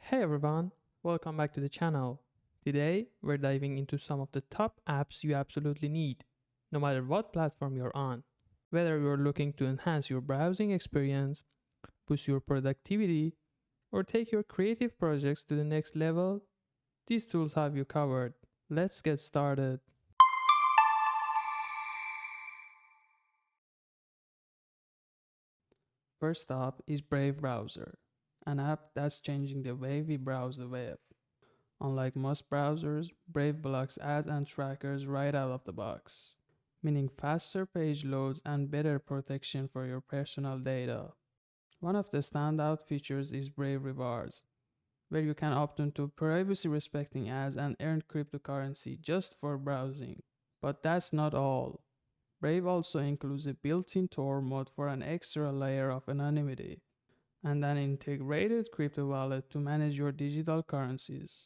Hey everyone, welcome back to the channel. Today, we're diving into some of the top apps you absolutely need, no matter what platform you're on. Whether you're looking to enhance your browsing experience, boost your productivity, or take your creative projects to the next level, these tools have you covered. Let's get started. First up is Brave Browser, an app that's changing the way we browse the web. Unlike most browsers, Brave blocks ads and trackers right out of the box, meaning faster page loads and better protection for your personal data. One of the standout features is Brave Rewards, where you can opt into privacy respecting ads and earn cryptocurrency just for browsing. But that's not all. Brave also includes a built-in Tor mode for an extra layer of anonymity, and an integrated crypto wallet to manage your digital currencies.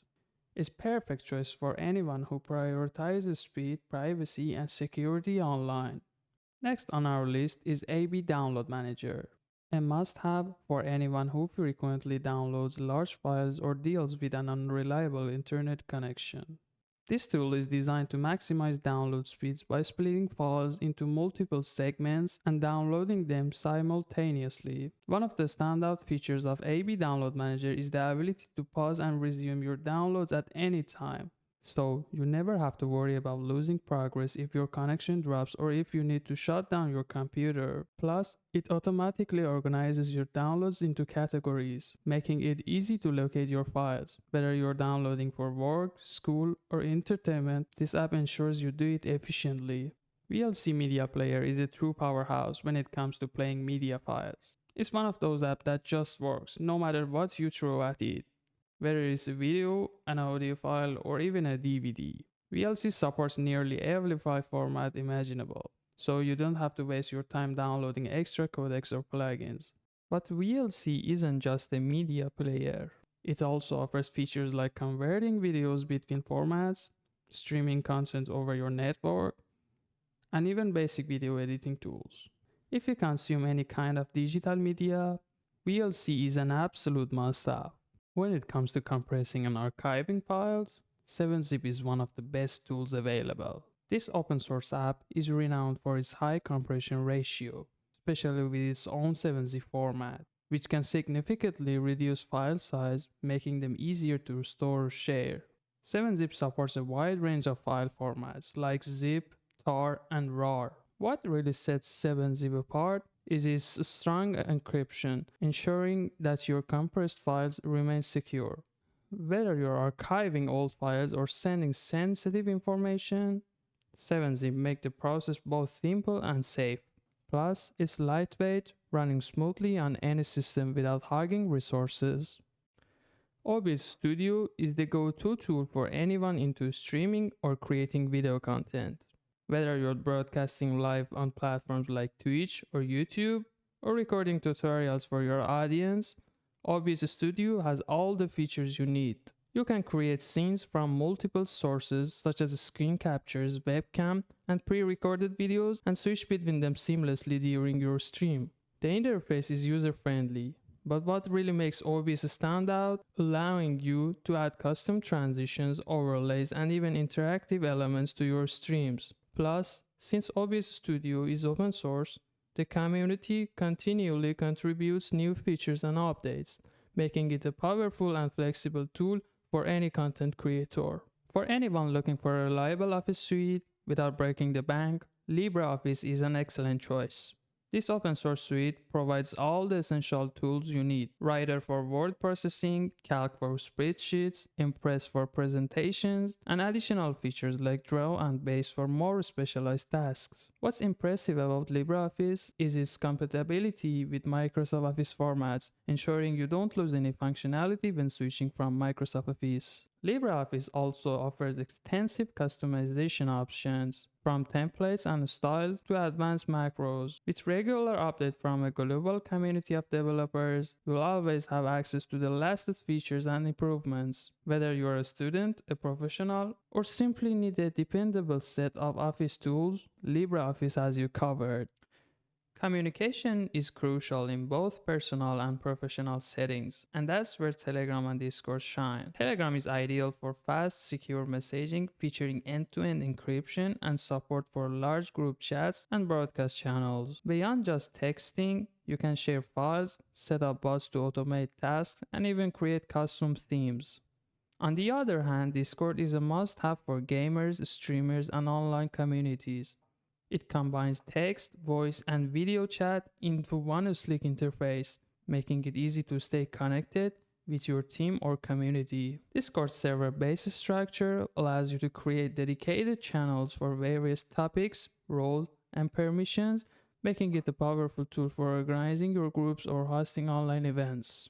It's perfect choice for anyone who prioritizes speed, privacy, and security online. Next on our list is AB Download Manager, a must-have for anyone who frequently downloads large files or deals with an unreliable internet connection. This tool is designed to maximize download speeds by splitting files into multiple segments and downloading them simultaneously. One of the standout features of AB Download Manager is the ability to pause and resume your downloads at any time. So you never have to worry about losing progress if your connection drops or if you need to shut down your computer. Plus, it automatically organizes your downloads into categories, making it easy to locate your files. Whether you're downloading for work, school, or entertainment, this app ensures you do it efficiently. VLC Media Player is a true powerhouse when it comes to playing media files. It's one of those apps that just works, no matter what you throw at it. Whether it's a video, an audio file, or even a DVD. VLC supports nearly every file format imaginable, so you don't have to waste your time downloading extra codecs or plugins. But VLC isn't just a media player. It also offers features like converting videos between formats, streaming content over your network, and even basic video editing tools. If you consume any kind of digital media, VLC is an absolute must-have. When it comes to compressing and archiving files, 7-Zip is one of the best tools available. This open source app is renowned for its high compression ratio, especially with its own 7-Zip format, which can significantly reduce file size, making them easier to store or share. 7-Zip supports a wide range of file formats like zip, tar, and RAR. What really sets 7-Zip apart is its strong encryption, ensuring that your compressed files remain secure. Whether you're archiving old files or sending sensitive information, 7-Zip makes the process both simple and safe. Plus, it's lightweight, running smoothly on any system without hogging resources. OBS Studio is the go-to tool for anyone into streaming or creating video content. Whether you're broadcasting live on platforms like Twitch or YouTube, or recording tutorials for your audience, OBS Studio has all the features you need. You can create scenes from multiple sources such as screen captures, webcam, and pre-recorded videos and switch between them seamlessly during your stream. The interface is user-friendly, but what really makes OBS stand out? Allowing you to add custom transitions, overlays, and even interactive elements to your streams. Plus, since OBS Studio is open source, the community continually contributes new features and updates, making it a powerful and flexible tool for any content creator. For anyone looking for a reliable office suite without breaking the bank, LibreOffice is an excellent choice. This open source suite provides all the essential tools you need: Writer for word processing, Calc for spreadsheets, Impress for presentations, and additional features like Draw and Base for more specialized tasks. What's impressive about LibreOffice is its compatibility with Microsoft Office formats, ensuring you don't lose any functionality when switching from Microsoft Office. LibreOffice also offers extensive customization options, from templates and styles to advanced macros. With regular updates from a global community of developers, you'll always have access to the latest features and improvements. Whether you're a student, a professional, or simply need a dependable set of Office tools, LibreOffice has you covered. Communication is crucial in both personal and professional settings, and that's where Telegram and Discord shine. Telegram is ideal for fast, secure messaging featuring end-to-end encryption and support for large group chats and broadcast channels. Beyond just texting, you can share files, set up bots to automate tasks, and even create custom themes. On the other hand, Discord is a must-have for gamers, streamers, and online communities. It combines text, voice, and video chat into one sleek interface, making it easy to stay connected with your team or community. Discord's server-based structure allows you to create dedicated channels for various topics, roles, and permissions, making it a powerful tool for organizing your groups or hosting online events.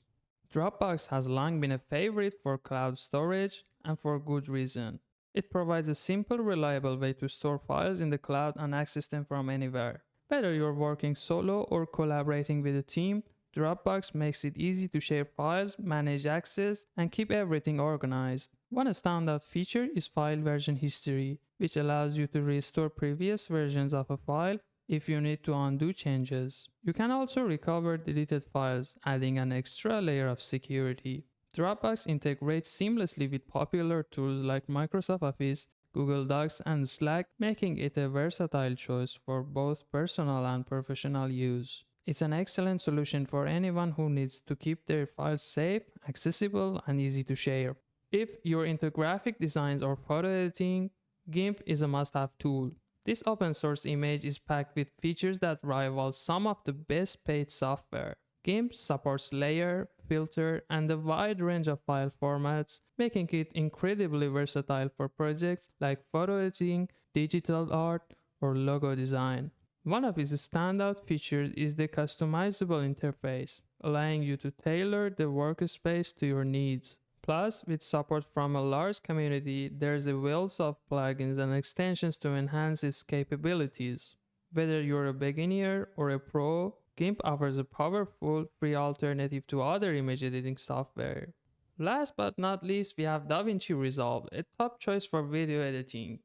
Dropbox has long been a favorite for cloud storage, and for good reason. It provides a simple, reliable way to store files in the cloud and access them from anywhere. Whether you're working solo or collaborating with a team, Dropbox makes it easy to share files, manage access, and keep everything organized. One standout feature is file version history, which allows you to restore previous versions of a file if you need to undo changes. You can also recover deleted files, adding an extra layer of security. Dropbox integrates seamlessly with popular tools like Microsoft Office, Google Docs, and Slack, making it a versatile choice for both personal and professional use. It's an excellent solution for anyone who needs to keep their files safe, accessible, and easy to share. If you're into graphic designs or photo editing, GIMP is a must-have tool. This open source image is packed with features that rival some of the best paid software. GIMP supports layer, filter, and a wide range of file formats, making it incredibly versatile for projects like photo editing, digital art, or logo design. One of its standout features is the customizable interface, allowing you to tailor the workspace to your needs. Plus, with support from a large community, there's a wealth of plugins and extensions to enhance its capabilities. Whether you're a beginner or a pro, GIMP offers a powerful, free alternative to other image editing software. Last but not least, we have DaVinci Resolve, a top choice for video editing.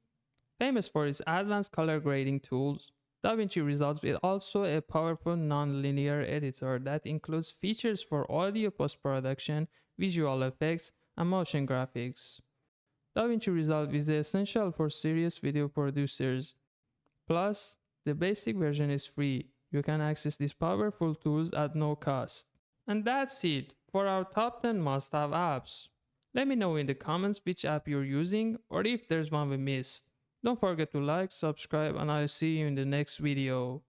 Famous for its advanced color grading tools, DaVinci Resolve is also a powerful non-linear editor that includes features for audio post-production, visual effects, and motion graphics. DaVinci Resolve is essential for serious video producers. Plus, the basic version is free. You can access these powerful tools at no cost. And that's it for our top 10 must-have apps. Let me know in the comments which app you're using or if there's one we missed. Don't forget to like, subscribe, and I'll see you in the next video.